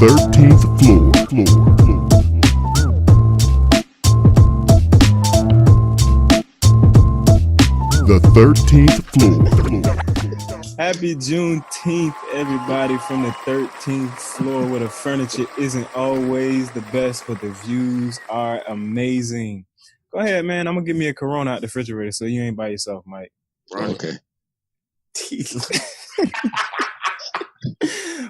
13th floor. The 13th floor. Happy Juneteenth, everybody, from the 13th floor, where the furniture isn't always the best, but the views are amazing. Go ahead, man. I'm going to give me a Corona out the refrigerator so you ain't by yourself, Mike. Okay.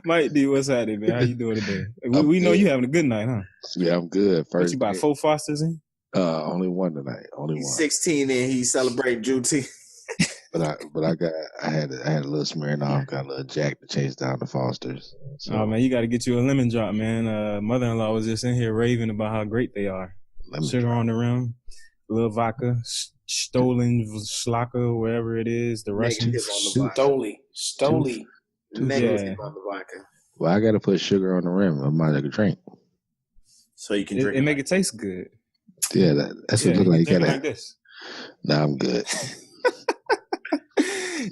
Mike D, what's happening, man? How you doing today? We know you having a good night, huh? Yeah, I'm good. What, you bought 4 Fosters in? Only one tonight. Only He's one. 16 and he's celebrating Juneteenth. But I had a little Smirnoff, got a little Jack to chase down the Fosters. So, Oh man, you got to get you a lemon drop, man. Mother-in-law was just in here raving about how great they are. Sugar on the rim, a little vodka, stolen Schlacker, wherever it is, the Russian. Stoli. Negative on the vodka. Well, I got to put sugar on the rim of my drink. So you can drink it make it taste good. Yeah, that's what it look like. Drink it like this. Nah, I'm good.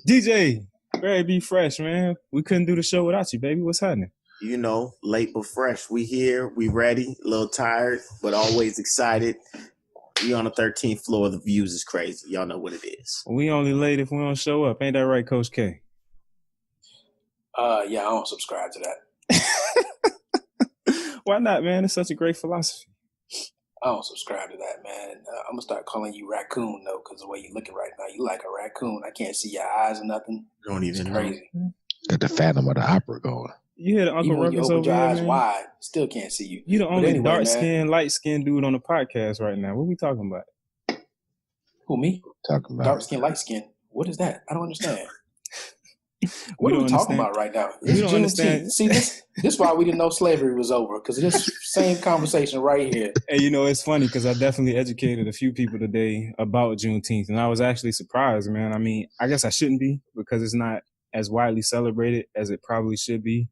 DJ, Barry, be fresh, man. We couldn't do the show without you, baby. What's happening? You know, late but fresh. We here, we ready, a little tired, but always excited. We on the 13th floor. The views is crazy. Y'all know what it is. We only late if we don't show up. Ain't that right, Coach K? Yeah, I don't subscribe to that. Why not, man? It's such a great philosophy. I don't subscribe to that, man. I'm gonna start calling you raccoon though, because the way you're looking right now, you like a raccoon. I can't see your eyes or nothing. You don't even it's crazy. Got the Phantom of the Opera going. You hear the Uncle Even when you Ruckus open over your here, eyes man? wide, still can't see you. You the only anyway, dark-skinned, light-skinned dude on the podcast right now. What we talking about? Who, me? Talking about Dark skin, light skin. What is that? I don't understand. We What are we don't talking understand. about right now? We don't understand. See, this is why we didn't know slavery was over, because of this same conversation right here. Hey, you know, it's funny because I definitely educated a few people today about Juneteenth, and I was actually surprised, man. I mean, I guess I shouldn't be because it's not as widely celebrated as it probably should be.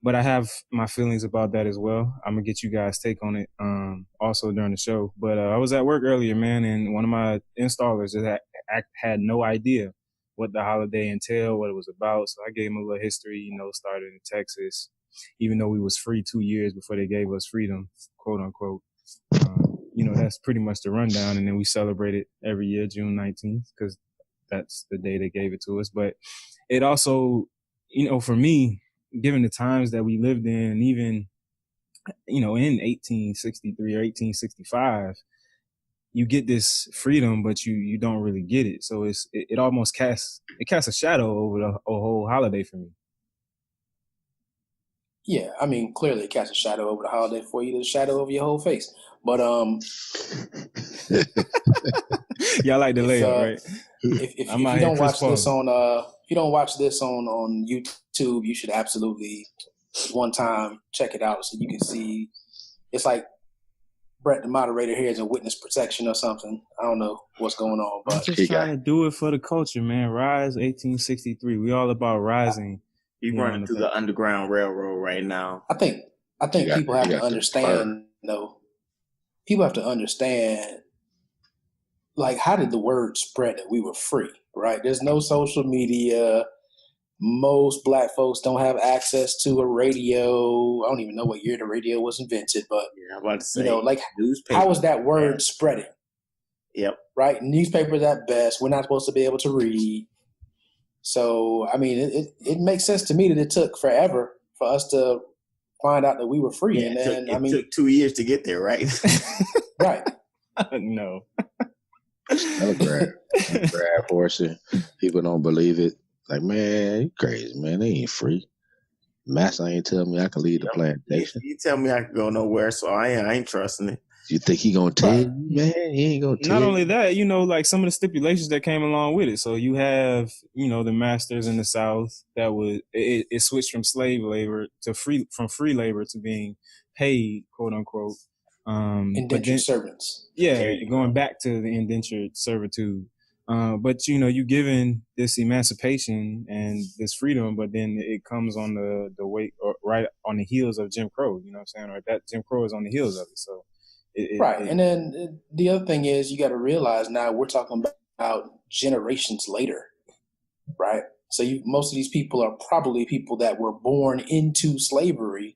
But I have my feelings about that as well. I'm going to get you guys' take on it also during the show. But I was at work earlier, man, and one of my installers just had no idea what the holiday entailed, what it was about. So I gave him a little history, you know, started in Texas, even though we was free 2 years before they gave us freedom, quote unquote. You know, that's pretty much the rundown. And then we celebrate it every year, June 19th, because that's the day they gave it to us. But it also, you know, for me, given the times that we lived in, and even, you know, in 1863 or 1865, you get this freedom, but you don't really get it. So it almost casts a shadow over the whole holiday for me. Yeah, I mean, clearly it casts a shadow over the holiday for you. There's a shadow over your whole face. But Y'all like the layup, right? If you don't watch this on YouTube, you should absolutely one time check it out so you can see. It's like Brett, the moderator here, is a witness protection or something. I don't know what's going on, I'm but just trying to do it for the culture, man. Rise 1863. We all about rising. He's running through the Underground Railroad right now. I think people have to understand, though. People have to understand, like, how did the word spread that we were free, right? There's no social media. Most black folks don't have access to a radio. I don't even know what year the radio was invented, but Yeah, I'm about to say, you know, like, newspaper. how is that word spreading? Yep. Right? Newspapers at best. We're not supposed to be able to read. So, I mean, it makes sense to me that it took forever for us to find out that we were free. Yeah, And then, it took 2 years to get there, right? right. No. Grab horsey. People don't believe it. Like, man, you crazy, man. They ain't free. Master ain't tell me I can leave the plantation. You tell me I can go nowhere, so I ain't trusting it. You think he gonna tell you, man? He ain't gonna tell you. Not only that, you know, like some of the stipulations that came along with it. So you have, you know, the masters in the South that would it switched from slave labor to free labor to being paid, quote unquote. Indentured servants. Yeah, going back to the indentured servitude. But you know, you given this emancipation and this freedom, but then it comes on the weight or right on the heels of Jim Crow. You know what I'm saying? Right, that Jim Crow is on the heels of it. So. And then the other thing is you got to realize now we're talking about generations later, right? So most of these people are probably people that were born into slavery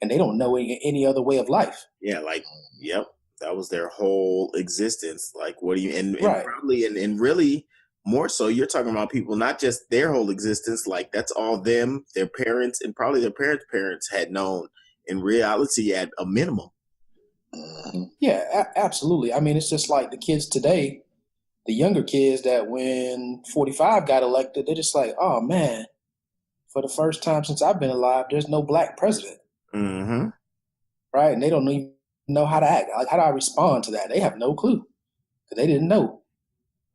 and they don't know any other way of life. Yeah, like, yep, that was their whole existence. Like, what do you, and Right. probably, and really more so, you're talking about people, not just their whole existence, like that's all them, their parents, and probably their parents had known in reality at a minimum. Yeah, absolutely. I mean, it's just like the kids today, the younger kids that when 45 got elected, they're just like, oh man, for the first time since I've been alive, there's no black president. Mm-hmm. Right? And they don't even know how to act. Like, how do I respond to that? They have no clue because they didn't know.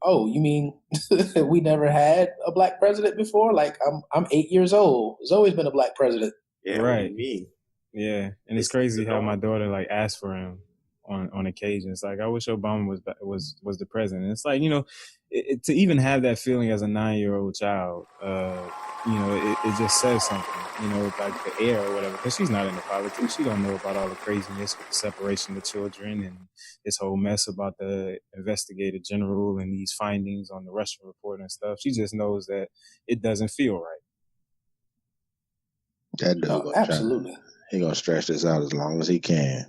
Oh, you mean we never had a black president before? Like, I'm 8 years old. There's always been a black president. Yeah, right. What do you mean? Yeah, and it's crazy how my daughter like asked for him on occasions. Like, I wish Obama was the president. It's like, you know, to even have that feeling as a 9-year-old child, you know, it just says something. You know, like the air or whatever. Because she's not into politics. She don't know about all the craziness with the separation of children and this whole mess about the investigator general and these findings on the Russia report and stuff. She just knows that it doesn't feel right. That dude absolutely. He gonna stretch this out as long as he can.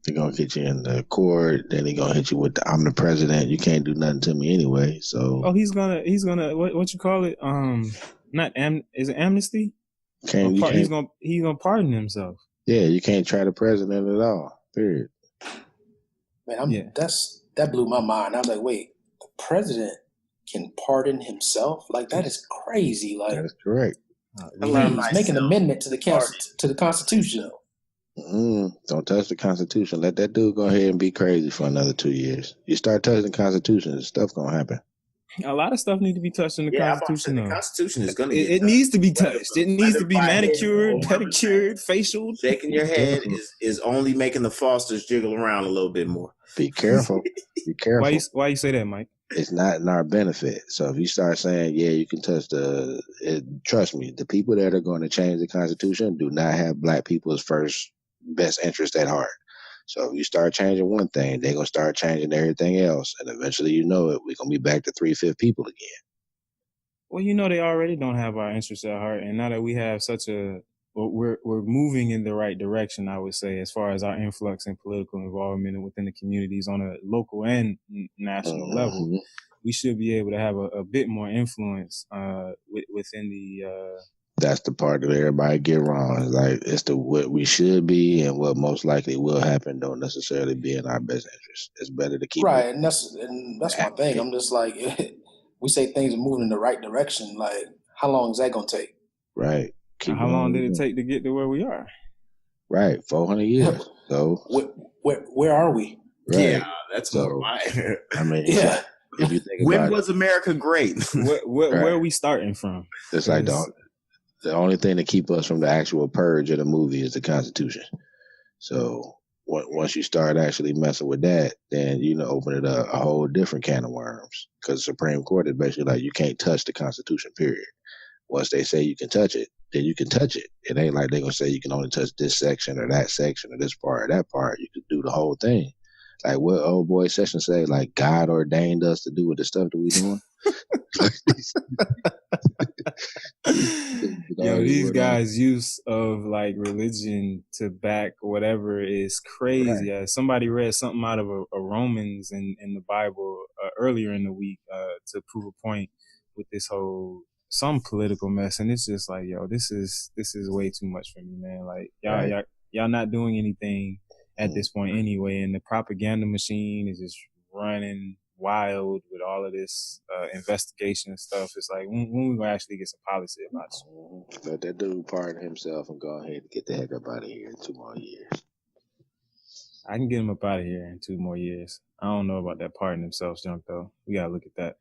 He gonna get you in the court, then he gonna hit you with I'm the president. You can't do nothing to me anyway. So he's gonna what you call it? Is it amnesty? He's gonna pardon himself. Yeah, you can't try the president at all. Period. Man, that blew my mind. I was like, wait, the president can pardon himself? Like, that is crazy. Like, that is correct. He's making an amendment to the Constitution. Don't touch the Constitution. Let that dude go ahead and be crazy for another 2 years. You start touching the Constitution, stuff gonna happen. A lot of stuff needs to be touched in the Constitution. The Constitution is gonna. It needs to be touched. It needs to be manicured, pedicured, facial. Shaking your head is only making the Fosters jiggle around a little bit more. Be careful. Be careful. Why you say that, Mike? It's not in our benefit. So if you start saying, yeah, you can touch trust me, the people that are going to change the Constitution do not have black people's best interest at heart. So if you start changing one thing, they're going to start changing everything else. And eventually, you know it, we're going to be back to 3/5 people again. Well, you know, they already don't have our interests at heart. And now that we have we're moving in the right direction, I would say, as far as our influx and political involvement within the communities on a local and national level, we should be able to have a bit more influence within the. That's the part that everybody get wrong. Like, it's what we should be and what most likely will happen don't necessarily be in our best interest. It's better to keep right, and that's my thing. I'm just like, we say things are moving in the right direction. Like, how long is that gonna take? Right. How long did it take to get to where we are? Right, 400 years. So where are we? Right. Yeah, that's why. I mean, yeah. If you think when about was America great? Where are we starting from? It's like the only thing to keep us from the actual purge of the movie is the Constitution. So once you start actually messing with that, then open it up a whole different can of worms. Because the Supreme Court is basically like, you can't touch the Constitution. Period. Once they say you can touch it, then you can touch it. It ain't like they're gonna say you can only touch this section or that section or this part or that part. You can do the whole thing. Like what old boy Sessions say, like God ordained us to do with the stuff that we doing. These guys' use of like religion to back whatever is crazy. Right. Somebody read something out of a Romans in the Bible earlier in the week to prove a point with this whole some political mess, and it's just like, yo, this is way too much for me, man. Like y'all not doing anything at this point anyway, and the propaganda machine is just running wild with all of this investigation and stuff. It's like, when we gonna actually get some policy about it? Let that dude pardon himself and go ahead and get the heck up out of here in 2 more years. I can get him up out of here in 2 more years. I don't know about that pardon himself junk though. We gotta look at that.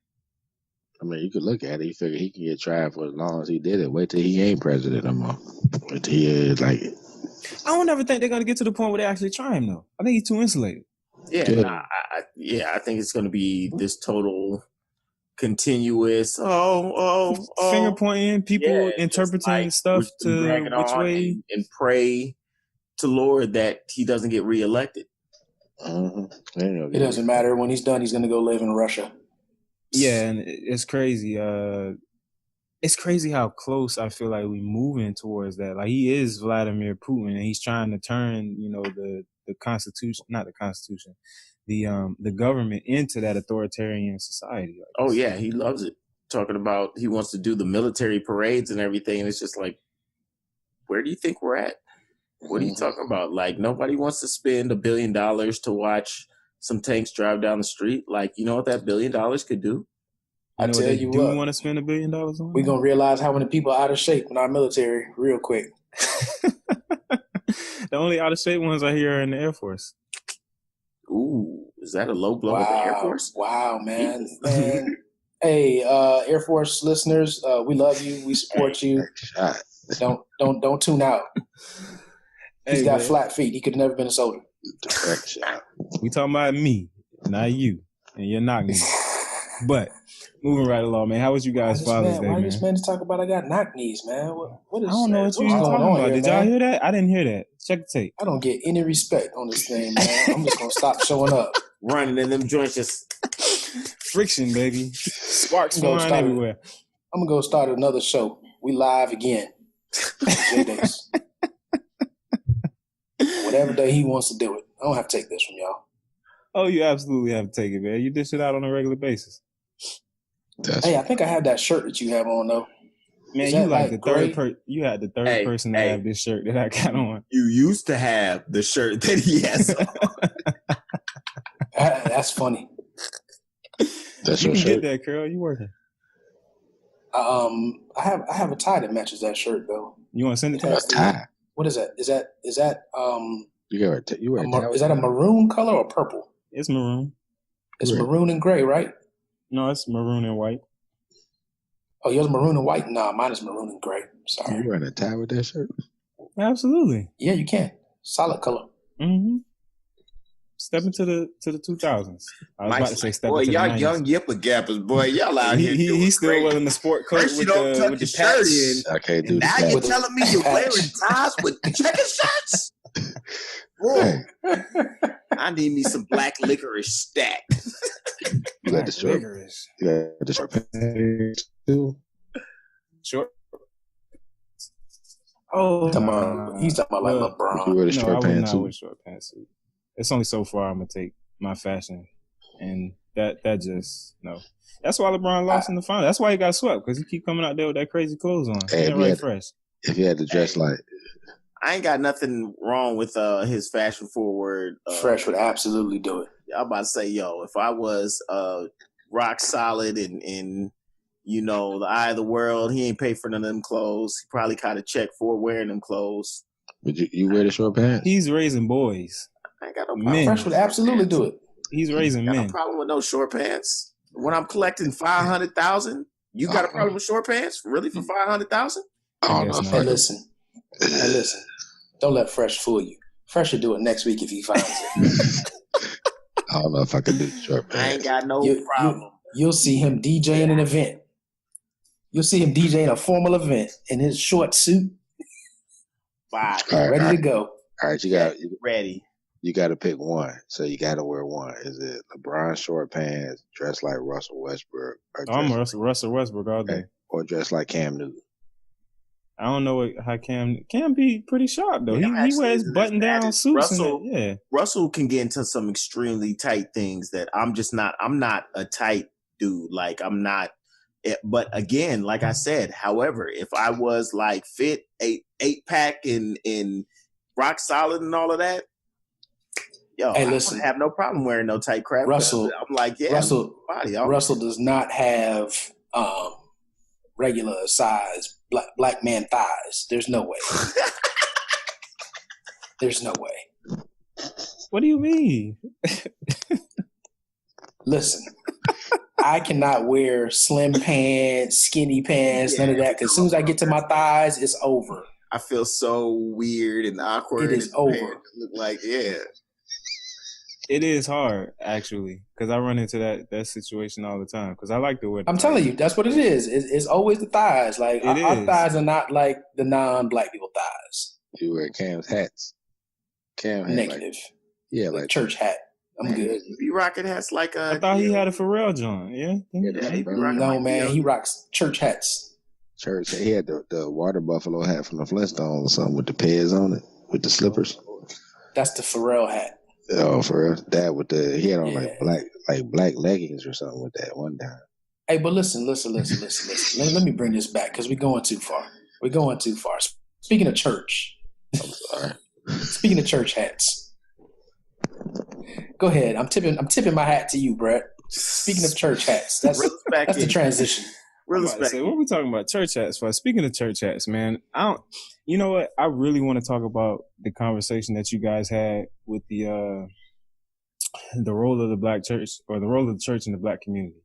I mean, you could look at it. You figure he can get tried for as long as he did it. Wait till he ain't president no more. Wait till he is like. I don't ever think they're gonna get to the point where they actually try him though. I think he's too insulated. Yeah, I think it's gonna be this total continuous. Finger pointing, people interpreting like stuff to which way and pray to Lord that he doesn't get reelected. It doesn't matter. When he's done, he's gonna go live in Russia. Yeah, and it's crazy. it's crazy how close I feel like we moving towards that. Like he is Vladimir Putin, and he's trying to turn, the Constitution, not the Constitution, the government into that authoritarian society. Like, oh yeah, he loves it. Talking about he wants to do the military parades and everything, and it's just like, where do you think we're at? What are you talking about? Like, nobody wants to spend $1 billion to watch some tanks drive down the street. Like, you know what that $1 billion could do? I tell you what, want to spend $1 billion on? We're gonna realize how many people are out of shape in our military real quick. The only out of shape ones I hear are in the Air Force. Ooh, is that a low blow at the Air Force? Wow, man. Hey, Air Force listeners, we love you. We support you. Don't tune out. He's got flat feet. He could have never been a soldier. We talking about me, not you, and you're not me. But moving right along, man. How was you guys' Father's Day, man? Why this man is talking about I got knock knees, man? What is? I don't know what you talking about. Did y'all hear that? I didn't hear that. Check the tape. I don't get any respect on this thing, man. I'm just gonna stop showing up. Running in them joints, just friction, baby. Sparks flying everywhere. I'm gonna go start another show. We live again. J-Days. Whatever day he wants to do it. I don't have to take this from y'all. Oh, you absolutely have to take it, man. You dish it out on a regular basis. Hey, I think I have that shirt that you have on though. Man, you like the third person. You had the third person to have this shirt that I got on. You used to have the shirt that he has on. That's funny. That's you your can shirt. Get that, Carol. You working? I have a tie that matches that shirt though. You want to send it to me? Tie. What is that? Is that You wear is that a maroon color or purple? It's maroon. It's maroon and gray, right? No, it's maroon and white. Oh, yours maroon and white? Nah, mine is maroon and gray. Sorry. You wearing a tie with that shirt? Absolutely. Yeah, you can. Solid color. Mm-hmm. Step into the 2000s. I was about to say step boy, into y'all the 90s. Young yipper gappers, boy. Y'all out here. He's still wearing the sport coat First with you don't tuck the your shirt in. I can't do now that. you're telling me you're wearing ties with checker shirts? Whoa. I need me some black licorice stack. You got the short. Licorice. You got the short pants too. Short. Oh, he's talking about like LeBron. You wear the no, short I would pants not too. wear short pantsuit. It's only so far I'm gonna take my fashion, and that just no. That's why LeBron lost in the final. That's why he got swept, because he keep coming out there with that crazy clothes on. Hey, fresh. If you had to dress like, I ain't got nothing wrong with his fashion forward. Fresh would absolutely do it. I'm about to say, yo, if I was rock solid and you know the eye of the world, he ain't pay for none of them clothes. He probably caught a check for wearing them clothes. would you wear the short pants? He's raising boys. I ain't got no problem. Men. Fresh would absolutely do it. He's raising got men. no problem with no short pants. When I'm collecting 500,000, you got a problem with short pants? Really, for 500,000? I don't know. Hey, listen. Don't let Fresh fool you. Fresh will do it next week if he finds it. I don't know if I can do the short pants. I ain't got no problem. You'll see him DJing an event. You'll see him DJing a formal event in his short suit. Wow. Ready to go. All right, you got ready. You got to pick one. So you got to wear one. Is it LeBron short pants, dress like Russell Westbrook, or I'm Russell Westbrook all day, or dress like Cam Newton? I don't know how Cam be pretty sharp though. Yeah, he wears button down suits. Russell can get into some extremely tight things that I'm not a tight dude. Like I'm not. But again, like I said, however, if I was like fit, eight pack and rock solid and all of that, yo, hey, I listen, wouldn't have no problem wearing no tight crap. Russell, I'm like, yeah, Russell does not have regular size black man thighs. There's no way. There's no way. What do you mean? Listen, I cannot wear slim pants, skinny pants, none of that. Because as soon as I get to my thighs, it's over. I feel so weird and awkward. It is over. Look like, yeah. It is hard, actually, because I run into that situation all the time. Because I like to wear. I'm telling you, that's what it is. It's always the thighs. Like our thighs are not like the non-black people thighs. You wear Cam's hats. Cam hat, negative. Like church hat. I'm good. He be rocking hats like a. I thought he had a Pharrell joint. Yeah. He be rocking no, man, he rocks church hats. Church. He had the water buffalo hat from the Flintstones or something with the peds on it, with the slippers. That's the Pharrell hat. Oh, for real? That with he had on Yeah. like black leggings or something with that one time. Hey, but listen. Let me bring this back because we're going too far. Speaking of church. I'm sorry. Speaking of church hats. Go ahead. I'm tipping my hat to you, Brett. Speaking of church hats, that's the transition. What are we talking about? Church hats for? Speaking of church hats, man, you know what? I really want to talk about the conversation that you guys had with the role of the black church or the role of the church in the black community.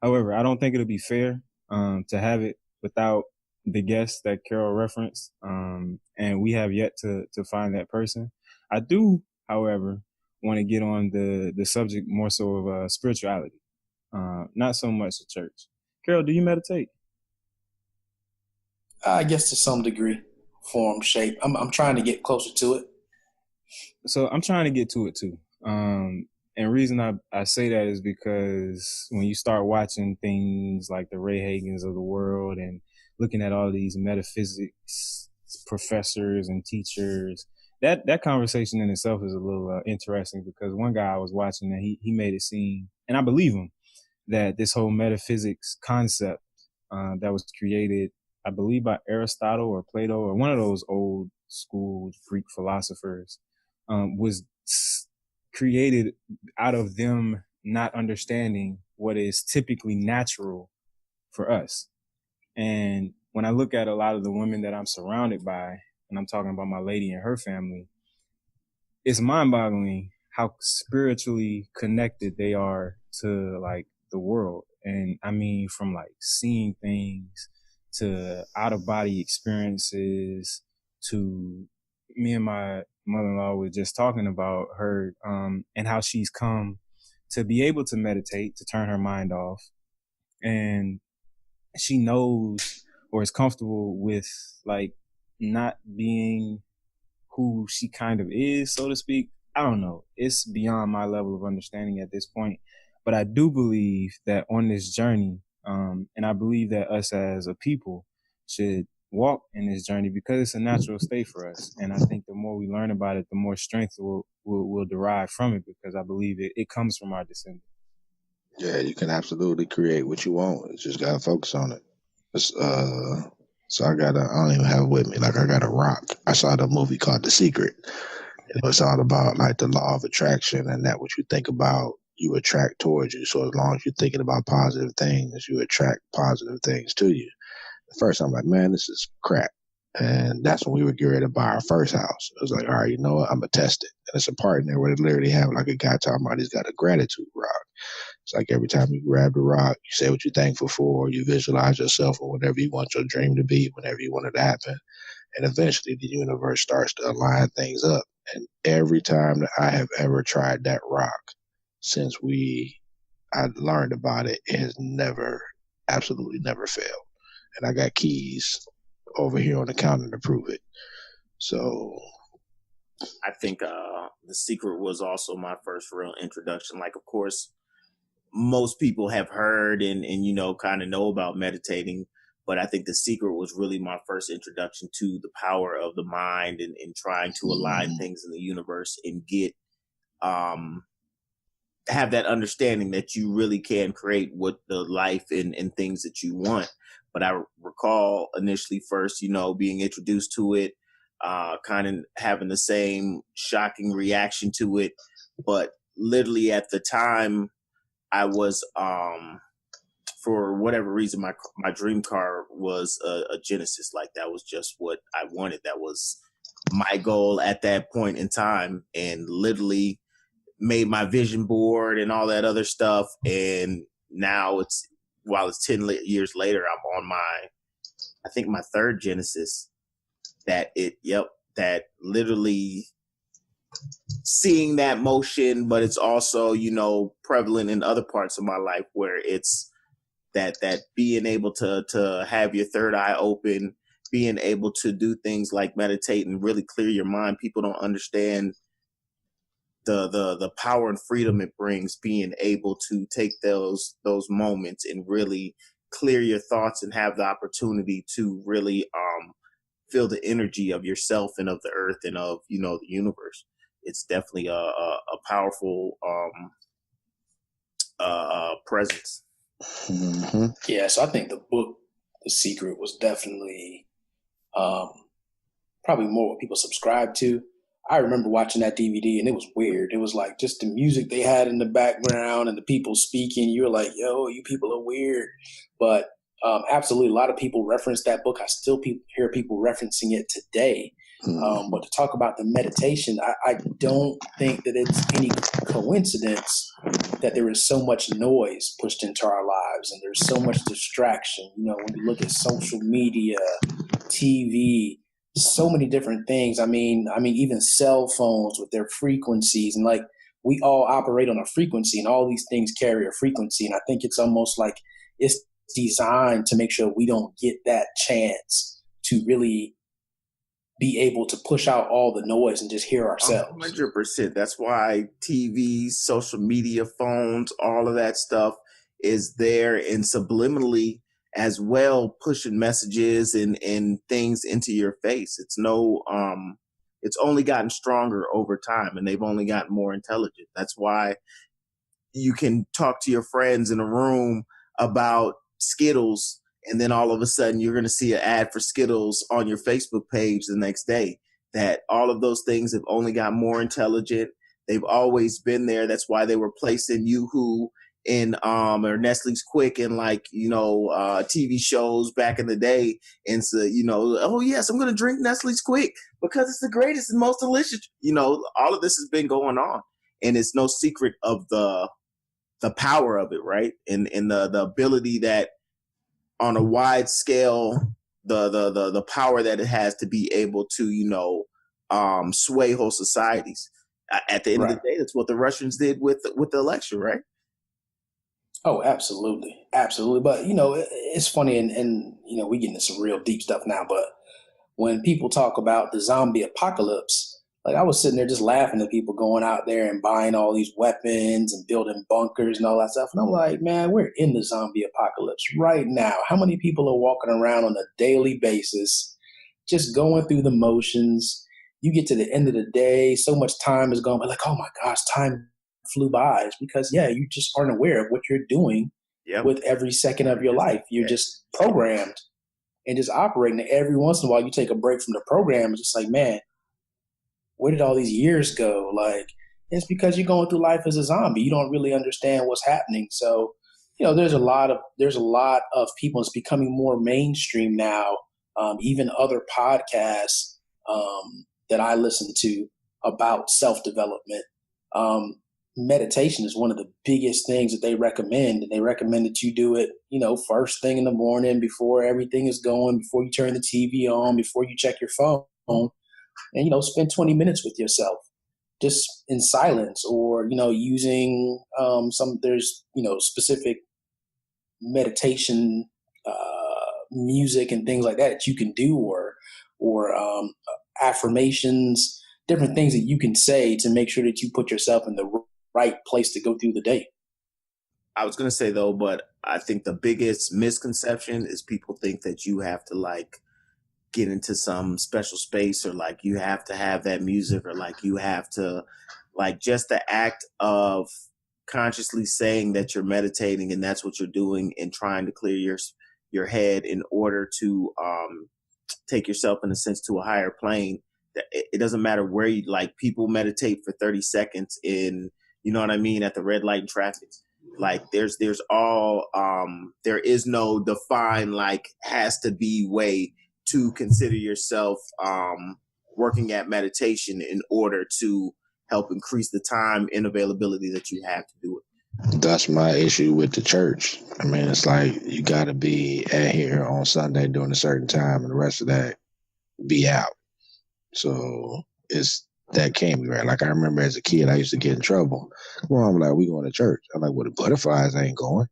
However, I don't think it'll be fair to have it without the guest that Carol referenced, and we have yet to find that person. I do, however, want to get on the subject more so of spirituality, not so much the church. Carol, do you meditate? I guess to some degree, form, shape. I'm trying to get closer to it. So I'm trying to get to it too. And reason I say that is because when you start watching things like the Ray Hagans of the world and looking at all these metaphysics professors and teachers, that conversation in itself is a little interesting because one guy I was watching that he made it seem, and I believe him, that this whole metaphysics concept that was created, I believe, by Aristotle or Plato or one of those old school Greek philosophers, was created out of them not understanding what is typically natural for us. And when I look at a lot of the women that I'm surrounded by, and I'm talking about my lady and her family, it's mind-boggling how spiritually connected they are to like the world. And I mean, from like seeing things to out-of-body experiences to me and my mother-in-law was just talking about her and how she's come to be able to meditate, to turn her mind off. And she knows or is comfortable with like not being who she kind of is, so to speak. I don't know. It's beyond my level of understanding at this point. But I do believe that on this journey, and I believe that us as a people should walk in this journey because it's a natural state for us. And I think the more we learn about it, the more strength we'll derive from it because I believe it comes from our descendants. Yeah, you can absolutely create what you want. You just gotta focus on it. So I don't even have it with me. Like I got a rock. I saw the movie called The Secret. It was all about like the law of attraction and that what you think about, you attract towards you. So as long as you're thinking about positive things, you attract positive things to you. At first I'm like, man, this is crap. And that's when we were getting ready to buy our first house. It was like, all right, you know what? I'm going to test it. And it's a part in there where they literally have like a guy talking about he's got a gratitude rock. It's like every time you grab the rock, you say what you're thankful for, you visualize yourself or whatever you want your dream to be, whenever you want it to happen. And eventually the universe starts to align things up. And every time that I have ever tried that rock since I learned about it, it has absolutely never failed. And I got keys over here on the counter to prove it. So I think The Secret was also my first real introduction. Like, of course, most people have heard and you know, kind of know about meditating, but I think The Secret was really my first introduction to the power of the mind and trying to align things in the universe and get have that understanding that you really can create what the life and things that you want. But I recall initially first, you know, being introduced to it, kind of having the same shocking reaction to it. But literally at the time I was, for whatever reason, my dream car was a Genesis. Like that was just what I wanted. That was my goal at that point in time, and literally made my vision board and all that other stuff. And now while it's 10 years later, I'm on I think my third Genesis that literally seeing that motion, but it's also, you know, prevalent in other parts of my life where it's that being able to have your third eye open, being able to do things like meditate and really clear your mind. People don't understand the power and freedom it brings, being able to take those moments and really clear your thoughts and have the opportunity to really feel the energy of yourself and of the earth and of, the universe. It's definitely a powerful presence. Mm-hmm. Yeah, so I think the book, The Secret, was definitely probably more what people subscribe to. I remember watching that DVD and it was weird. It was like just the music they had in the background and the people speaking. You were like, yo, you people are weird. But absolutely, a lot of people reference that book. I still hear people referencing it today. But to talk about the meditation, I don't think that it's any coincidence that there is so much noise pushed into our lives and there's so much distraction. When you look at social media, TV, so many different things. I mean, even cell phones with their frequencies, and like we all operate on a frequency, and all these things carry a frequency. And I think it's almost like it's designed to make sure we don't get that chance to really be able to push out all the noise and just hear ourselves. 100%. That's why TV, social media, phones, all of that stuff is there, and subliminally as well, pushing messages and things into your face. It's it's only gotten stronger over time, and they've only gotten more intelligent. That's why you can talk to your friends in a room about Skittles, and then all of a sudden you're going to see an ad for Skittles on your Facebook page the next day. That all of those things have only got more intelligent. They've always been there. That's why they were placing Yoo-Hoo in or Nestle's Quick in TV shows back in the day. And so, oh yes, I'm going to drink Nestle's Quick because it's the greatest and most delicious. All of this has been going on, and it's no secret of the power of it, right? And the ability that on a wide scale, the power that it has to be able to, sway whole societies. At the end of the day, that's what the Russians did with the election, right? Oh, absolutely. Absolutely. But, it's funny and we get into some real deep stuff now, but when people talk about the zombie apocalypse, like I was sitting there just laughing at people going out there and buying all these weapons and building bunkers and all that stuff. And I'm like, man, we're in the zombie apocalypse right now. How many people are walking around on a daily basis, just going through the motions? You get to the end of the day, so much time is gone, but like, oh my gosh, time flew by. It's because, you just aren't aware of what you're doing with every second of your life. You're just programmed and just operating. And every once in a while, you take a break from the program. It's just like, man, where did all these years go? Like, it's because you're going through life as a zombie. You don't really understand what's happening. So, there's a lot of people. It's becoming more mainstream now. Even other podcasts that I listen to about self-development. Meditation is one of the biggest things that they recommend. And they recommend that you do it, first thing in the morning before everything is going, before you turn the TV on, before you check your phone, and, spend 20 minutes with yourself just in silence, or, using there's specific meditation music and things like that you can do, or affirmations, different things that you can say to make sure that you put yourself in the right place to go through the day. I was going to say though, but I think the biggest misconception is people think that you have to get into some special space, or you have to have that music, or you have to just the act of consciously saying that you're meditating and that's what you're doing and trying to clear your head in order to take yourself in a sense to a higher plane. It doesn't matter where you people meditate for 30 seconds in, at the red light and traffic. There's all there is no defined has to be way to consider yourself working at meditation in order to help increase the time and availability that you have to do it. That's my issue with the church. I mean, it's you got to be at here on Sunday during a certain time, and the rest of that be out. So that can't be right. I remember as a kid, I used to get in trouble. Mom was like, we going to church. I'm like, well, the butterflies ain't going.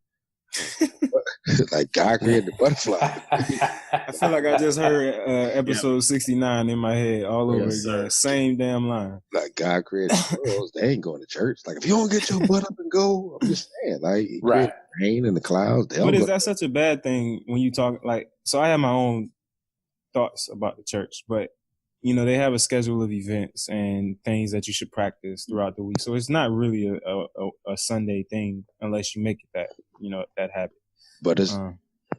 God created the butterfly. I feel like I just heard episode 69 in my head all over again. Same damn line. God created the girls. They ain't going to church. If you don't get your butt up and go, I'm just saying. rain and the clouds. They But don't is go. that such a bad thing when you talk like? So I have my own thoughts about the church, but you know they have a schedule of events and things that you should practice throughout the week. So it's not really a Sunday thing unless you make it that that habit. But it's.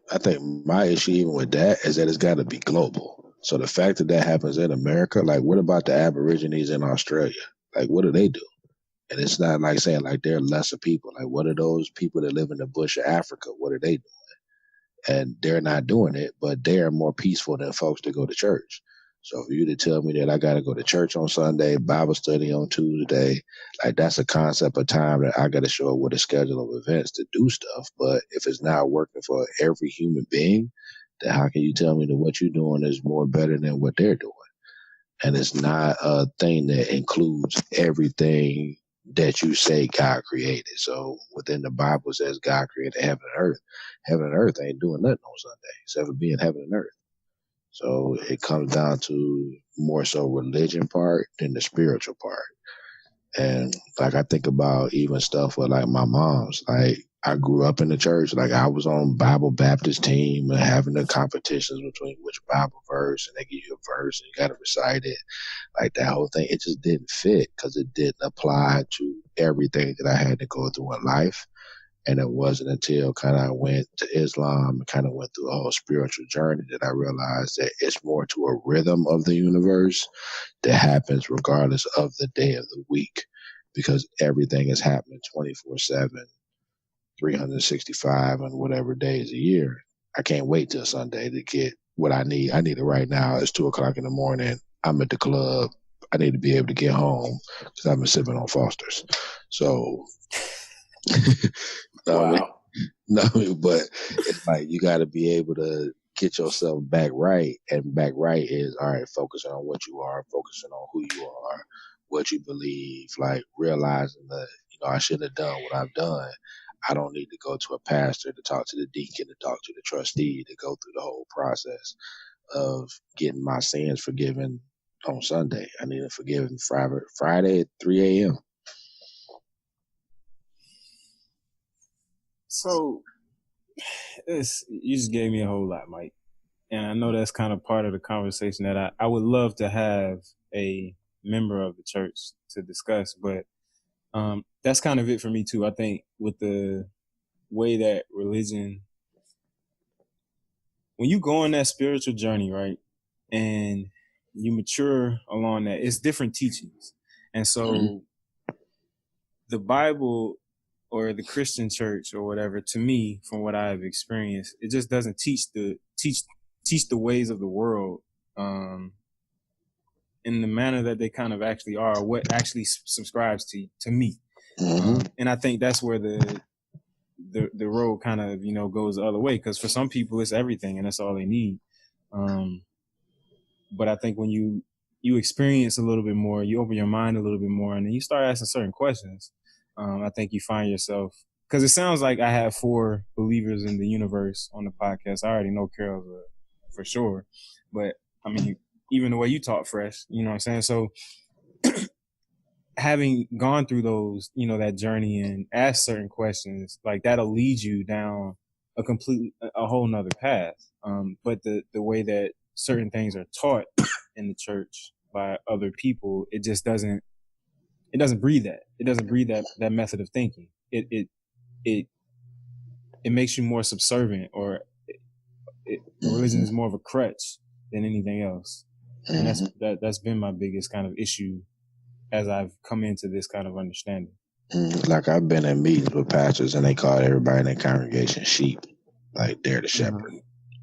I think my issue even with that is that it's got to be global. So the fact that that happens in America, like what about the Aborigines in Australia? Like what do they do? And it's not like saying like they're lesser people. Like what are those people that live in the bush of Africa? What are they doing? And they're not doing it, but they are more peaceful than folks that go to church. So for you to tell me that I got to go to church on Sunday, Bible study on Tuesday, like that's a concept of time that I got to show up with a schedule of events to do stuff. But if it's not working for every human being, then how can you tell me that what you're doing is more better than what they're doing? And it's not a thing that includes everything that you say God created. So within the Bible it says God created heaven and earth. Heaven and earth ain't doing nothing on Sunday except for being heaven and earth. So it comes down to more so religion part than the spiritual part. And like I think about even stuff with like my mom's, like I grew up in the church, like I was on Bible Baptist team and having the competitions between which Bible verse, and they give you a verse and you got to recite it. Like that whole thing, it just didn't fit because it didn't apply to everything that I had to go through in life. And it wasn't until kind of I went to Islam and kind of went through a whole spiritual journey that I realized that it's more to a rhythm of the universe that happens regardless of the day of the week, because everything is happening 24/7, 365 and whatever days a year. I can't wait till Sunday to get what I need. I need it right now. It's 2:00 in the morning. I'm at the club. I need to be able to get home because I've been sipping on Foster's. So, Wow. no, but it's like you got to be able to get yourself back right. And back right is, all right, focusing on what you are, focusing on who you are, what you believe, like realizing that, I shouldn't have done what I've done. I don't need to go to a pastor to talk to the deacon, to talk to the trustee, to go through the whole process of getting my sins forgiven on Sunday. I need to forgive him Friday at 3 a.m. So you just gave me a whole lot, Mike. And I know that's kind of part of the conversation that I would love to have a member of the church to discuss, but that's kind of it for me too. I think with the way that religion, when you go on that spiritual journey, right, and you mature along that, it's different teachings. And so the Bible or the Christian church or whatever, to me, from what I've experienced, it just doesn't teach the ways of the world in the manner that they kind of actually are, what actually subscribes to me. And I think that's where the road kind of, goes the other way. Because for some people, it's everything and that's all they need. But I think when you experience a little bit more, you open your mind a little bit more, and then you start asking certain questions, I think you find yourself, because it sounds like I have 4 believers in the universe on the podcast. I already know Carol's for sure. But I mean, even the way you talk fresh, you know what I'm saying? So having gone through those, that journey and asked certain questions, like that'll lead you down a whole nother path. But the way that certain things are taught in the church by other people, it just doesn't breathe that. It doesn't breathe that method of thinking. It makes you more subservient, or religion is more of a crutch than anything else. And that's been my biggest kind of issue as I've come into this kind of understanding. Like I've been in meetings with pastors and they call everybody in their congregation sheep. Like they're the shepherd.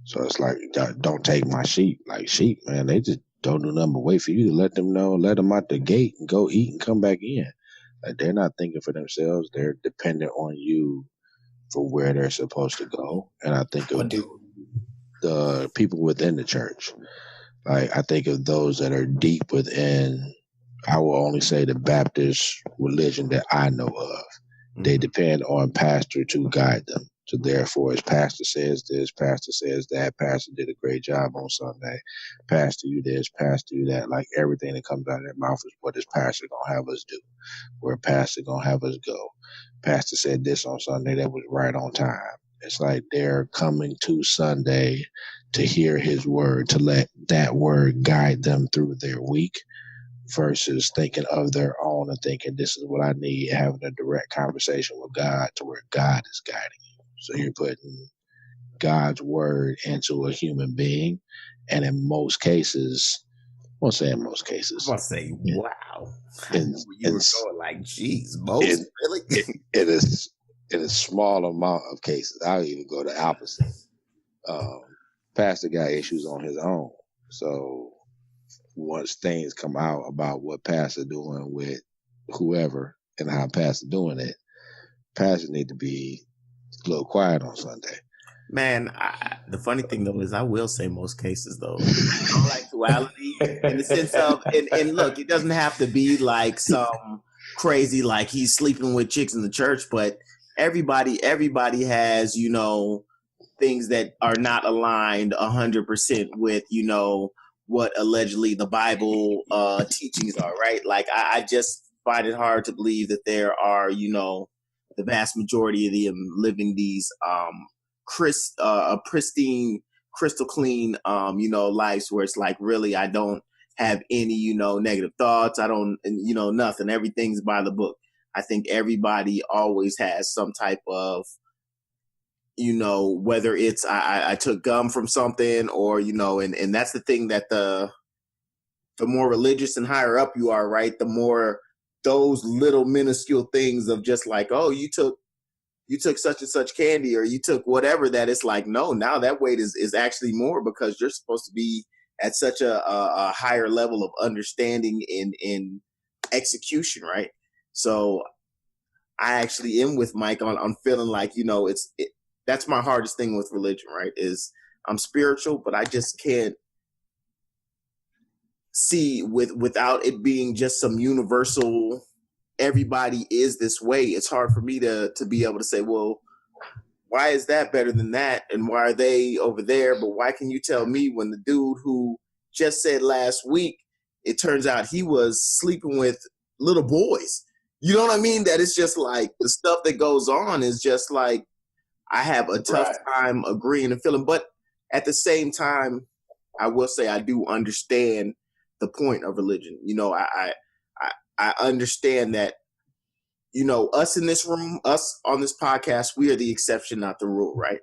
So it's like, don't take my sheep. Like sheep, man, they just don't do nothing but wait for you to let them out the gate and go eat and come back in. Like they're not thinking for themselves. They're dependent on you for where they're supposed to go. And I think of the people within the church. Like I think of those that are deep within, I will only say the Baptist religion that I know of. They depend on pastor to guide them. So therefore, as pastor says this, pastor says that, pastor did a great job on Sunday, pastor you this, pastor you that. Like everything that comes out of their mouth is what this pastor gonna have us do, where pastor gonna have us go. Pastor said this on Sunday that was right on time. It's like they're coming to Sunday to hear his word, to let that word guide them through their week versus thinking of their own and thinking this is what I need, having a direct conversation with God to where God is guiding you. So you're putting God's word into a human being. And in most cases, I won't say in most cases. I'm gonna say, wow. I knew you were going like, geez, most really? It is a small amount of cases. I'll even go the opposite. Pastor got issues on his own. So once things come out about what Pastor doing with whoever and how Pastor doing it, Pastor need to be a little quiet on Sunday. Man, the funny thing though is I will say most cases though, in all actuality, in the sense of, and look, it doesn't have to be like some crazy like he's sleeping with chicks in the church, but everybody has, you know, things that are not aligned 100% with, you know, what allegedly the Bible teachings are, right? Like I just find it hard to believe that there are, you know, the vast majority of them living these pristine, crystal clean, you know, lives where it's like, really, I don't have any, you know, negative thoughts. I don't, you know, nothing. Everything's by the book. I think everybody always has some type of, you know, whether it's I took gum from something or, you know, and that's the thing that the more religious and higher up you are, right, the more those little minuscule things of just like, oh, you took such and such candy or you took whatever, that it's like, no, now that weight is actually more because you're supposed to be at such a higher level of understanding in execution, right? So I actually am with Mike on feeling like, you know, that's my hardest thing with religion, right? Is I'm spiritual, but I just can't see without it being just some universal, everybody is this way. It's hard for me to be able to say, well, why is that better than that? And why are they over there? But why can you tell me when the dude who just said last week, it turns out he was sleeping with little boys? You know what I mean? That it's just like the stuff that goes on is just like, I have a tough time agreeing and feeling. But at the same time, I will say I do understand the point of religion. You know, I understand that, you know, us in this room, us on this podcast, we are the exception, not the rule, right?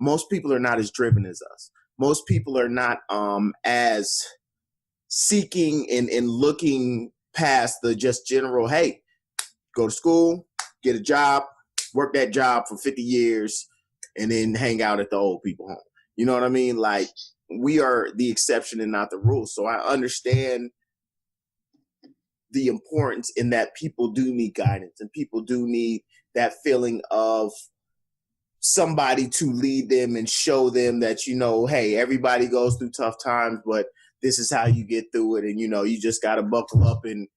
Most people are not as driven as us. Most people are not as seeking and looking past the just general, hey, go to school, get a job, work that job for 50 years, and then hang out at the old people home. You know what I mean? Like, we are the exception and not the rule. So I understand the importance in that people do need guidance and people do need that feeling of somebody to lead them and show them that, you know, hey, everybody goes through tough times, but this is how you get through it. And, you know, you just got to buckle up and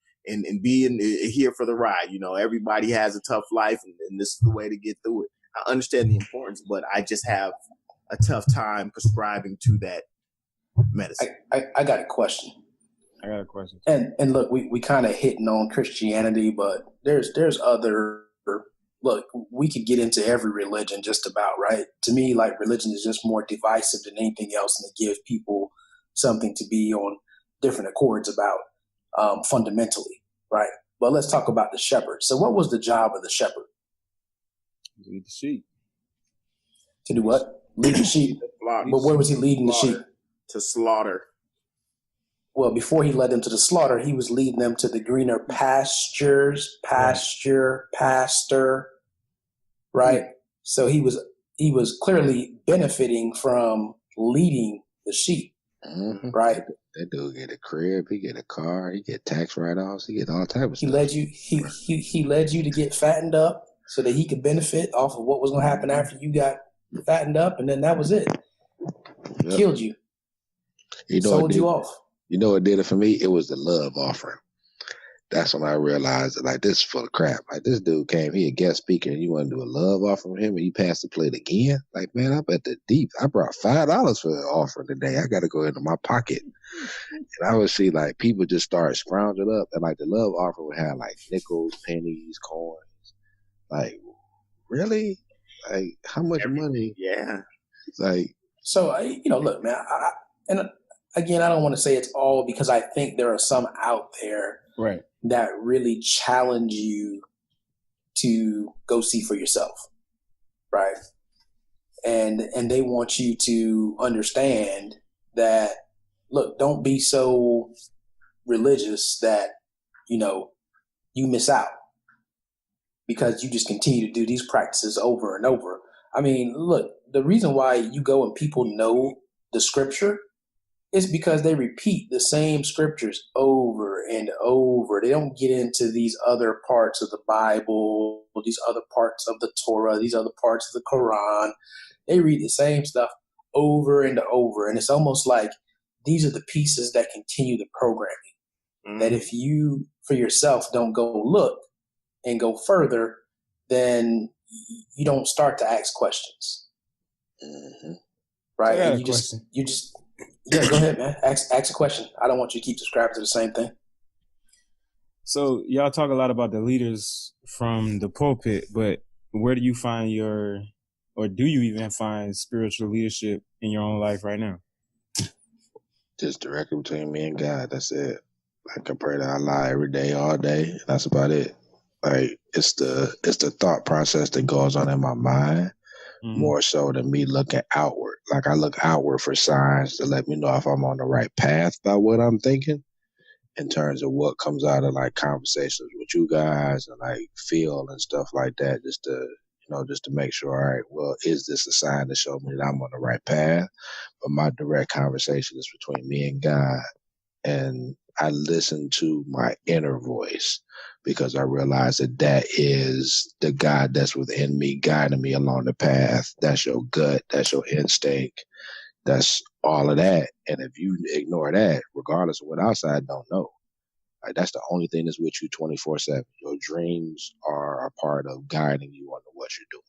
be here for the ride. You know, everybody has a tough life and this is the way to get through it. I understand the importance, but I just have a tough time prescribing to that medicine. I got a question. And look, we kind of hitting on Christianity, but there's other, look, we could get into every religion just about, right? To me, like, religion is just more divisive than anything else, and to give people something to be on different accords about fundamentally, right? But let's talk about the shepherd. So what was the job of the shepherd? Lead the sheep. To do what? Lead the sheep. But where was he leading the sheep? To slaughter. Well, before he led them to the slaughter, he was leading them to the greener pastures, pastor, right? So he was clearly benefiting from leading the sheep, right? That dude get a crib, he get a car, he get tax write-offs, he get all type of stuff. He led you to get fattened up so that he could benefit off of what was going to happen after you got fattened up, and then that was it. Yep. Killed you. Sold you off. You know what did it for me? It was the love offering. That's when I realized that, like, this is full of crap. Like, this dude came, he a guest speaker, and you want to do a love offering with him, and you passed the plate again? Like, man, I'm at the deep. I brought $5 for the offering today. I got to go into my pocket. And I would see, like, people just start scrounging up, and, like, the love offering would have, like, nickels, pennies, coins. Like, really? Like, how much money? Yeah. Like, so look, man. And again, I don't want to say it's all, because I think there are some out there Right. that really challenge you to go see for yourself, right? And they want you to understand that, look, don't be so religious that you miss out because you just continue to do these practices over and over. I mean, look, the reason why you go and people know the scripture is because they repeat the same scriptures over and over. They don't get into these other parts of the Bible, these other parts of the Torah, these other parts of the Quran. They read the same stuff over and over. And it's almost like these are the pieces that continue the programming. Mm-hmm. That if you, for yourself, don't go look and go further, then you don't start to ask questions. Mm-hmm. Right? And you just yeah, go ahead, man. Ask a question. I don't want you to keep subscribing to the same thing. So y'all talk a lot about the leaders from the pulpit, but where do you find or do you even find spiritual leadership in your own life right now? Just directly between me and God. That's it. I can pray to Allah every day, all day. That's about it. Like, it's the thought process that goes on in my mind, more so than me looking outward. Like, I look outward for signs to let me know if I'm on the right path by what I'm thinking, in terms of what comes out of like conversations with you guys and like feel and stuff like that, just to make sure, all right, well, is this a sign to show me that I'm on the right path? But my direct conversation is between me and God, and I listen to my inner voice, because I realize that is the God that's within me, guiding me along the path. That's your gut. That's your instinct. That's all of that. And if you ignore that, regardless of what outside don't know, like, that's the only thing that's with you 24/7. Your dreams are a part of guiding you on what you're doing.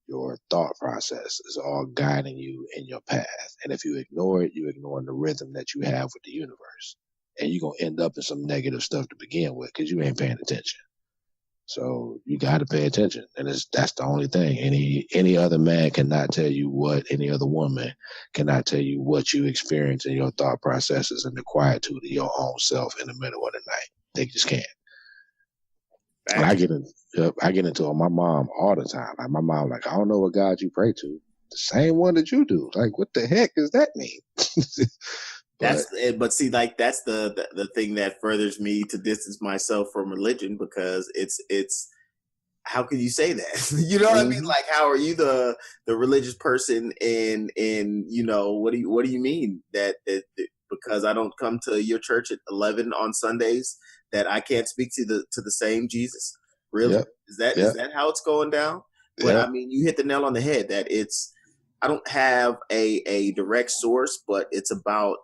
Your thought process is all guiding you in your path. And if you ignore it, you're ignoring the rhythm that you have with the universe. And you're going to end up in some negative stuff to begin with, because you ain't paying attention. So you got to pay attention. And that's the only thing. Any other man cannot tell you what, any other woman cannot tell you what you experience in your thought processes and the quietude of your own self in the middle of the night. They just can't. And I get into it with my mom all the time. Like, my mom, like, I don't know what God you pray to. The same one that you do. Like, what the heck does that mean? But see, like, that's the thing that furthers me to distance myself from religion, because it's how can you say that? You know what I mean? Like, how are you the religious person, and what do you mean that because I don't come to your church at 11 on Sundays that I can't speak to the same Jesus? Really? Yep. Is that how it's going down? But I mean, you hit the nail on the head that I don't have a direct source, but it's about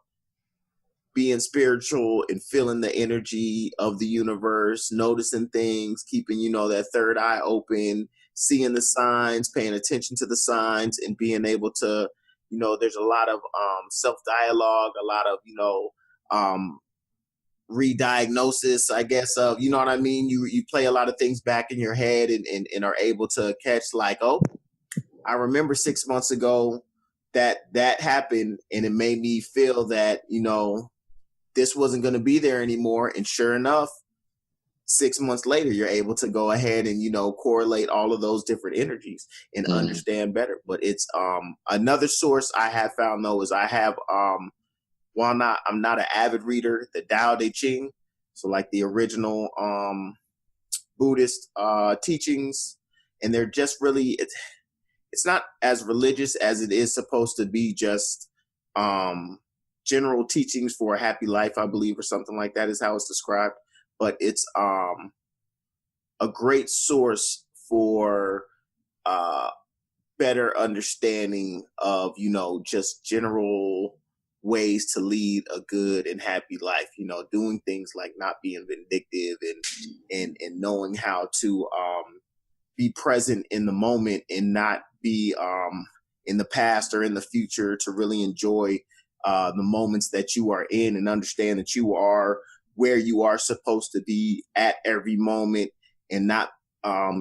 being spiritual and feeling the energy of the universe, noticing things, keeping, that third eye open, seeing the signs, paying attention to the signs, and being able to, there's a lot of self-dialogue, a lot of, re-diagnosis, I guess, of, you know what I mean? You play a lot of things back in your head and are able to catch, like, oh, I remember 6 months ago that happened, and it made me feel that, this wasn't going to be there anymore. And sure enough, 6 months later, you're able to go ahead and, correlate all of those different energies and understand better. But it's another source I have found, though, is I have, while I'm not an avid reader, the Tao Te Ching. So like the original Buddhist teachings. And they're just really, it's not as religious as it is supposed to be, just general teachings for a happy life, I believe, or something like that is how it's described. But it's a great source for better understanding of, just general ways to lead a good and happy life, doing things like not being vindictive and knowing how to be present in the moment and not be in the past or in the future, to really enjoy the moments that you are in and understand that you are where you are supposed to be at every moment, and not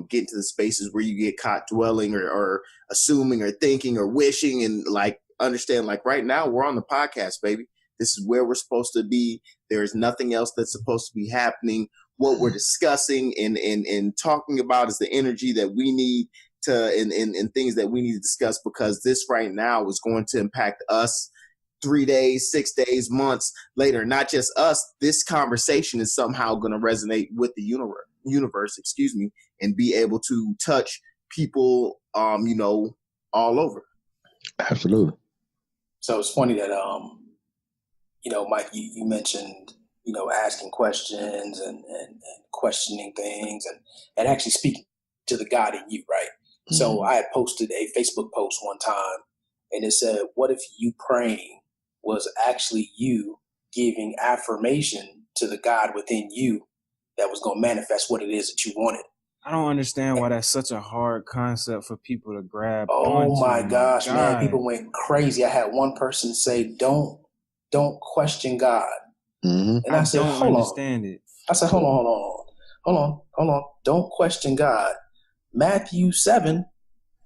get into the spaces where you get caught dwelling or assuming or thinking or wishing, and like understand, like right now we're on the podcast, baby. This is where we're supposed to be. There is nothing else that's supposed to be happening. What we're discussing and talking about is the energy that we need to and things that we need to discuss, because this right now is going to impact us 3 days, 6 days, months later. Not just us. This conversation is somehow going to resonate with the universe, and be able to touch people, all over. Absolutely. So it's funny that, Mike, you mentioned, asking questions and questioning things and actually speaking to the God in you, right? Mm-hmm. So I had posted a Facebook post one time, and it said, what if you praying was actually you giving affirmation to the God within you that was going to manifest what it is that you wanted? I don't understand why that's such a hard concept for people to grab. Oh my gosh, man. People went crazy. I had one person say, don't question God. Mm-hmm. And I said, hold understand on. it. I said, hold on. Don't question God. Matthew 7,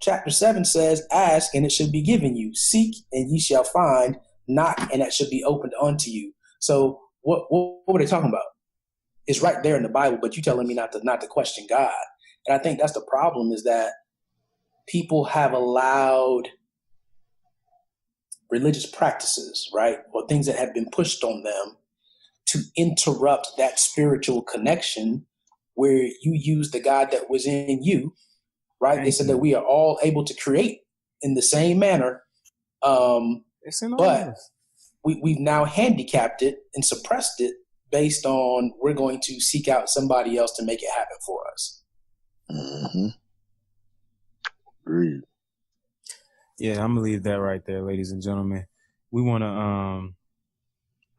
chapter 7 says, ask and it should be given you. Seek and ye shall find. Knock and that should be opened unto you. So what were they talking about? It's right there in the Bible, but you telling me not to question God. And I think that's the problem, is that people have allowed religious practices, right, or things that have been pushed on them to interrupt that spiritual connection where you use the God that was in you, right? They said that we are all able to create in the same manner, but we've now handicapped it and suppressed it based on we're going to seek out somebody else to make it happen for us. Mm-hmm. Agreed. Yeah, I'm gonna leave that right there, ladies and gentlemen. We want to,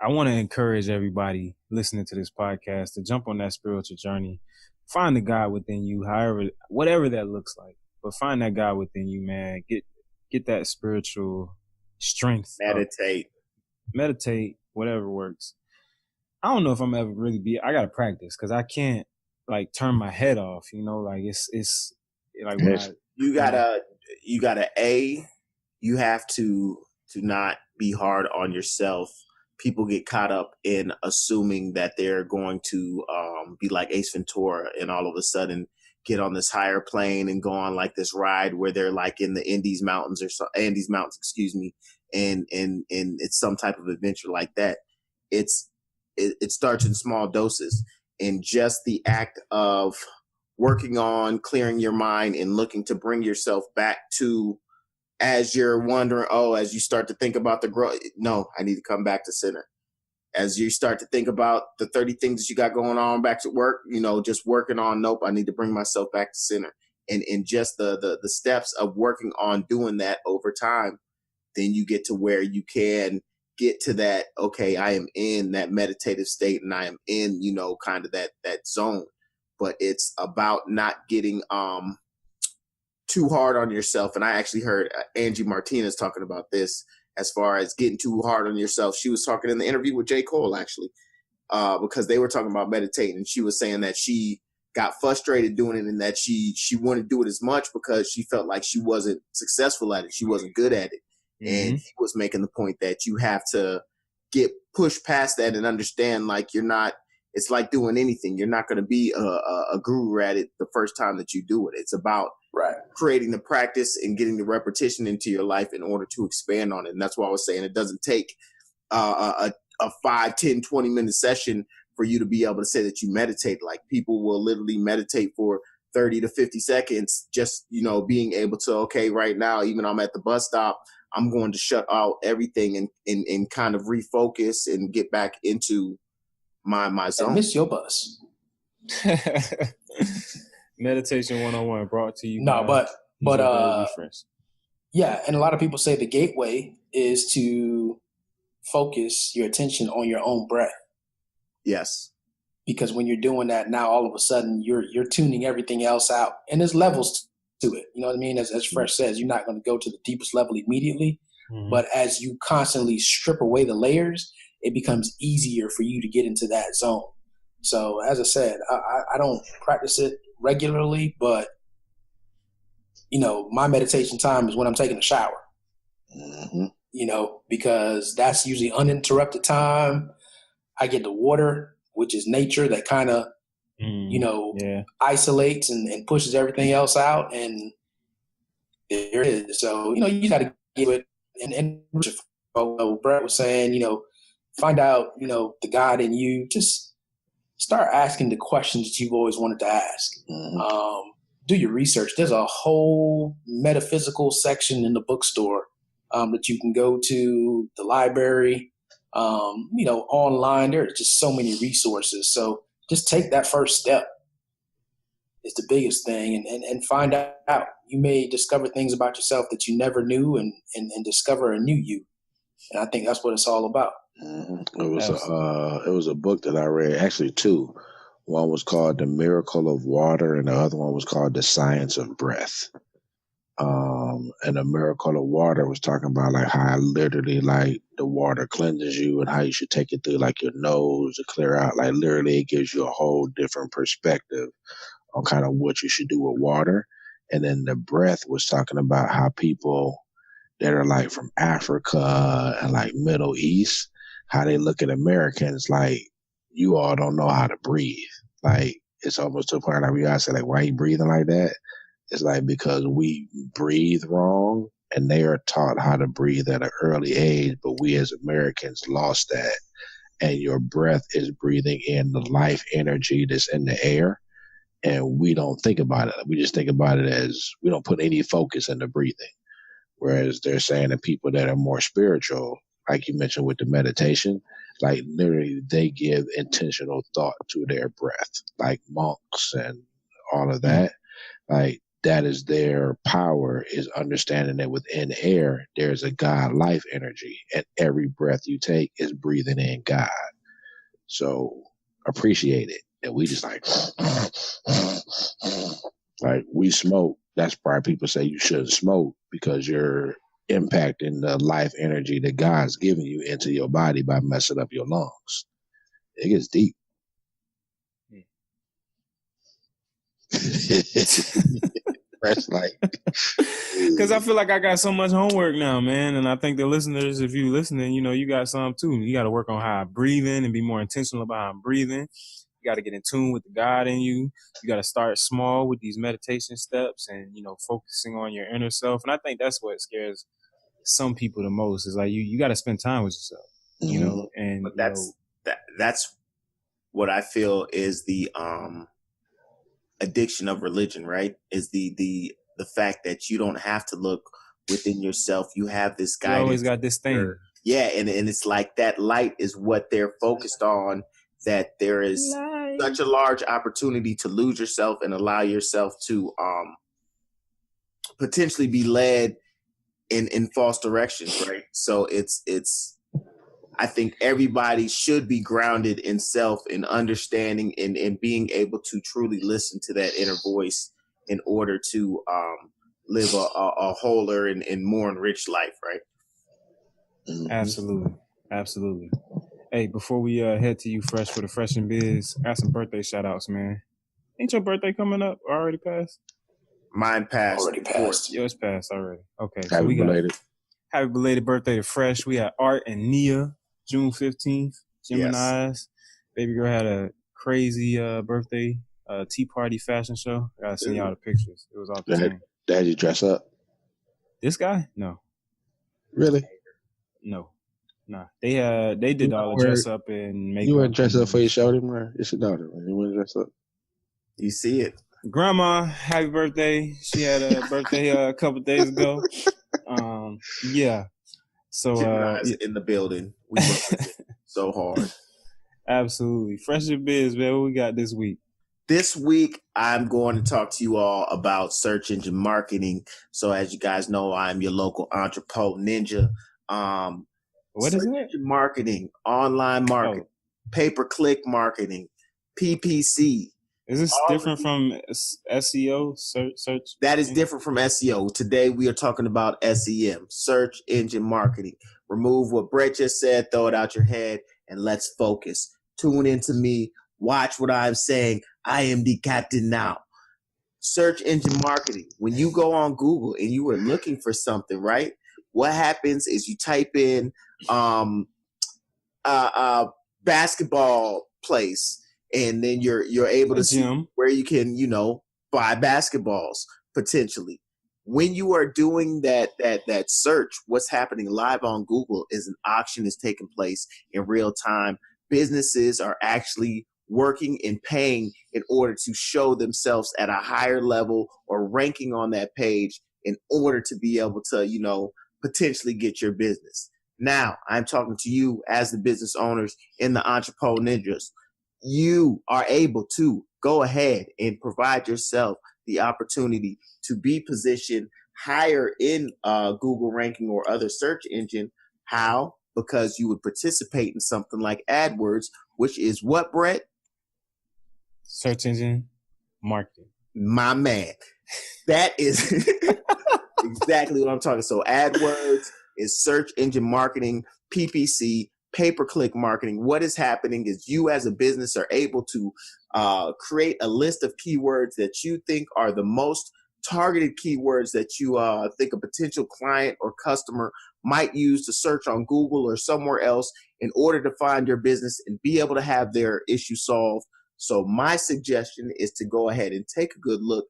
I want to encourage everybody listening to this podcast to jump on that spiritual journey. Find the God within you, whatever that looks like. But find that God within you, man. Get that spiritual strength. Meditate, whatever works. I don't know if I'm ever really I gotta practice, because I can't like turn my head off, like it's like yes. You have to not be hard on yourself. People get caught up in assuming that they're going to be like Ace Ventura and all of a sudden get on this higher plane and go on like this ride where they're like in the Andes Mountains, and it's some type of adventure like that. It starts in small doses, and just the act of working on clearing your mind and looking to bring yourself back to, as you're wondering, as you start to think about the growth, no, I need to come back to center. As you start to think about the 30 things that you got going on back to work, just working on, nope, I need to bring myself back to center. And just the steps of working on doing that over time, then you get to where you can get to that, okay, I am in that meditative state and I am in, kind of that zone. But it's about not getting too hard on yourself. And I actually heard Angie Martinez talking about this as far as getting too hard on yourself. She was talking in the interview with J. Cole, actually, because they were talking about meditating. And she was saying that she got frustrated doing it and that she wouldn't do it as much because she felt like she wasn't successful at it. She wasn't good at it. Mm-hmm. And he was making the point that you have to get pushed past that and understand, like, you're not, it's like doing anything. You're not going to be a guru at it the first time that you do it. It's about creating the practice and getting the repetition into your life in order to expand on it. And that's why I was saying it doesn't take a 5, 10, 20-minute session for you to be able to say that you meditate. Like, people will literally meditate for 30 to 50 seconds, just, being able to, okay, right now, even I'm at the bus stop, I'm going to shut out everything and kind of refocus and get back into my zone. I miss your bus. Meditation 101 brought to you. No, but yeah, and a lot of people say the gateway is to focus your attention on your own breath. Yes. Because when you're doing that, now all of a sudden you're tuning everything else out, and there's levels to it. You know what I mean? As Fresh says, you're not going to go to the deepest level immediately, but as you constantly strip away the layers, it becomes easier for you to get into that zone. So as I said, I don't practice it regularly, but my meditation time is when I'm taking a shower. Mm-hmm. Because that's usually uninterrupted time. I get the water, which is nature that kind of, isolates and pushes everything else out. And there it is. So, you got to give it. And Brett was saying, find out, the God in you. Just start asking the questions that you've always wanted to ask. Mm-hmm. Do your research. There's a whole metaphysical section in the bookstore that you can go to, the library, online. There are just so many resources. So just take that first step. It's the biggest thing, and find out. You may discover things about yourself that you never knew, and discover a new you. And I think that's what it's all about. Mm-hmm. It was a book that I read, actually two. One was called The Miracle of Water, and the other one was called The Science of Breath. And The Miracle of Water was talking about like how literally like the water cleanses you and how you should take it through like your nose to clear out. Like literally it gives you a whole different perspective on kind of what you should do with water. And then The Breath was talking about how people that are like from Africa and like Middle East, how they look at Americans like, you all don't know how to breathe. Like it's almost to a point like we gotta say like, why are you breathing like that? It's like because we breathe wrong and they are taught how to breathe at an early age, but we as Americans lost that. And your breath is breathing in the life energy that's in the air. And we don't think about it. We just think about it as we don't put any focus into breathing. Whereas they're saying that people that are more spiritual, like you mentioned with the meditation, like literally they give intentional thought to their breath, like monks and all of that. Like that is their power, is understanding that within air, there's a God life energy, and every breath you take is breathing in God. So appreciate it. And we just like we smoke. That's why people say you shouldn't smoke, because you're impacting the life energy that God's giving you into your body by messing up your lungs. It gets deep. That's like, because I feel like I got so much homework now, man. And I think the listeners, if you listening, you got some too. You got to work on how I'm breathing and be more intentional about how I'm breathing. You got to get in tune with the God in you. You got to start small with these meditation steps and, focusing on your inner self. And I think that's what scares some people the most, is like you got to spend time with yourself, and but that's what I feel is the addiction of religion, right? Is the fact that you don't have to look within yourself. You have this guidance. You always got this thing. Yeah, and it's like that light is what they're focused on, that there is such a large opportunity to lose yourself and allow yourself to potentially be led in false directions, right? So it's I think everybody should be grounded in self and understanding and being able to truly listen to that inner voice in order to live a wholer and more enriched life, right? Absolutely. Hey, before we head to you, Fresh, for the Fresh and Biz, got some birthday shout outs, man. Ain't your birthday coming up or already passed? Mine passed. Already passed. Yours passed already. Okay. Happy belated. Happy belated birthday to Fresh. We had Art and Nia, June 15th, Geminis. Yes. Baby girl had a crazy birthday tea party fashion show. I gotta send y'all the pictures. It was off the chain. Did you dress up? This guy? No. Really? No. Nah. They did all the dress up and makeup. You weren't dress up for your shorty, man? It's your daughter, man. You want to dress up? You see it. Grandma, happy birthday. She had a birthday a couple days ago. Yeah. So in the building. We work so hard. Absolutely. Fresh and Biz, man. What we got this week? This week, I'm going to talk to you all about search engine marketing. So as you guys know, I'm your local entrepreneur ninja. What is it? Marketing, online marketing, pay-per-click marketing, PPC. Is this different from SEO, search? That is different from SEO. Today, we are talking about SEM, search engine marketing. Remove what Brett just said, throw it out your head, and let's focus. Tune into me. Watch what I'm saying. I am the captain now. search engine marketing. When you go on Google and you are looking for something, right? What happens is you type in basketball place, and then you're able to see where you can, buy basketballs potentially. When you are doing that search, what's happening live on Google is an auction is taking place in real time. Businesses are actually working and paying in order to show themselves at a higher level or ranking on that page in order to be able to, potentially get your business. Now, I'm talking to you as the business owners in the Entrepreneur Ninjas. You are able to go ahead and provide yourself the opportunity to be positioned higher in Google ranking or other search engine. How? Because you would participate in something like AdWords, which is what, Brett? Search engine marketing. My man. That is exactly what I'm talking. So AdWords is search engine marketing, PPC, pay-per-click marketing. What is happening is you as a business are able to create a list of keywords that you think are the most targeted keywords that you think a potential client or customer might use to search on Google or somewhere else in order to find your business and be able to have their issue solved. So my suggestion is to go ahead and take a good look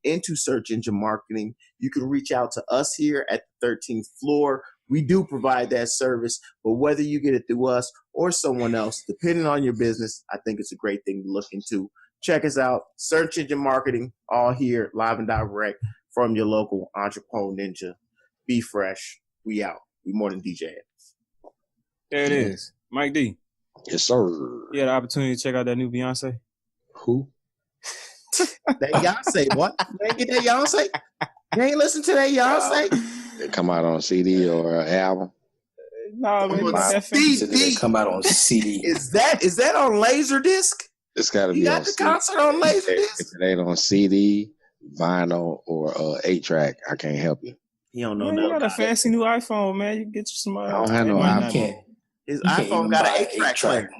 into search engine marketing. You can reach out to us here at the 13th floor. We do provide that service, but whether you get it through us or someone else, depending on your business, I think it's a great thing to look into. Check us out. Search engine marketing, all here, live and direct from your local Entrepreneur Ninja. Be fresh. We out. We more than DJ. There it is. Mike D. Yes, sir. You had the opportunity to check out that new Beyonce? Who? That Beyonce, what? You ain't get that Beyonce? You ain't listen to that Beyonce? It come out on CD or album? No, man. They come out on CD. Is that on Laserdisc? It's got to be you got on the CD. concert on Laserdisc? If it ain't on CD, vinyl, or 8-track, I can't help you. You don't know man, nothing. You got a fancy new iPhone, man. You can get you some. I don't have no iPhone. His iPhone got an 8-track player.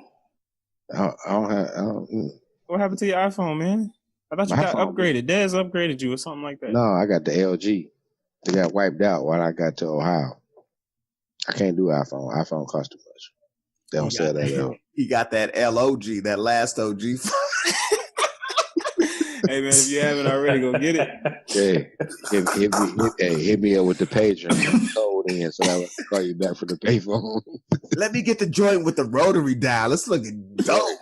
I don't. What happened to your iPhone, man? I thought you got upgraded. Dez upgraded you or something like that. No, I got the LG. They got wiped out when I got to Ohio. I can't do iPhone. iPhone costs too much. They don't sell that out. He got that LOG, that last OG. Hey, man, if you haven't already, go get it. Hey, hit me up with the pager. Sold in, so I will call you back for the payphone. Let me get the joint with the rotary dial. It's looking dope.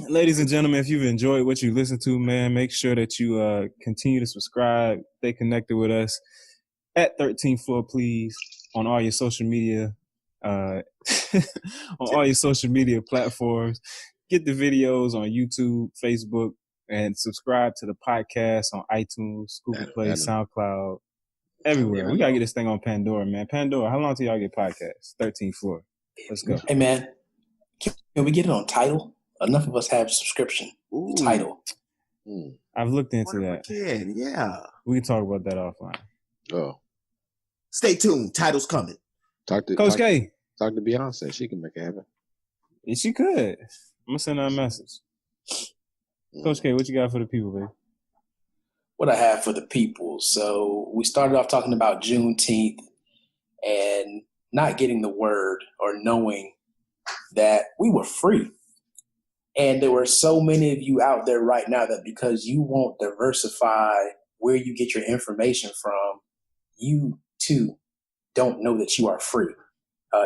Ladies and gentlemen, if you've enjoyed what you listened to, man, make sure that you continue to subscribe, stay connected with us at 13th Floor, please, on all your social media, on all your social media platforms. Get the videos on YouTube, Facebook, and subscribe to the podcast on iTunes, Google Play, SoundCloud, everywhere. We got to get this thing on Pandora, man. Pandora, how long till y'all get podcasts? 13th Floor. Let's go. Hey, man, can we get it on Tidal? Enough of us have subscription. Tidal. I've looked into that. Yeah. We can talk about that offline. Oh. Stay tuned. Tidal's coming. Coach K. Talk to Beyonce. She can make it happen. Yeah, she could. I'm going to send her a message. Coach K, what you got for the people, baby? What I have for the people. So we started off talking about Juneteenth and not getting the word or knowing that we were free. And there were so many of you out there right now that because you won't diversify where you get your information from, you too don't know that you are free.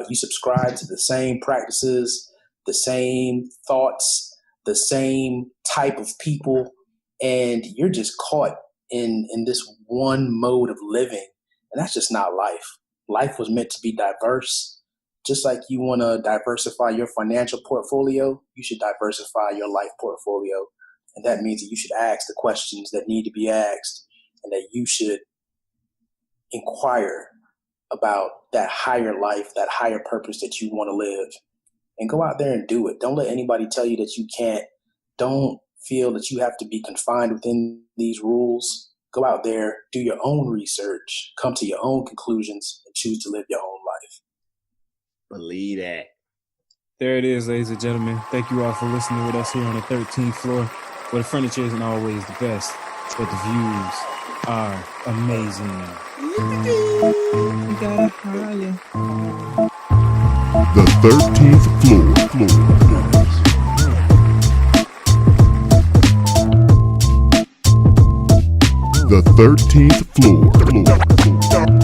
You subscribe to the same practices, the same thoughts, the same type of people, and you're just caught in this one mode of living. And that's just not life. Life was meant to be diverse. Just like you want to diversify your financial portfolio, you should diversify your life portfolio. And that means that you should ask the questions that need to be asked and that you should inquire about that higher life, that higher purpose that you want to live. And go out there and do it. Don't let anybody tell you that you can't. Don't feel that you have to be confined within these rules. Go out there, do your own research, come to your own conclusions, and choose to live your own life. Believe that. There it is, ladies and gentlemen. Thank you all for listening with us here on the 13th Floor. Well, the furniture isn't always the best, but the views are amazing. We got a higher. The 13th floor. The 13th floor.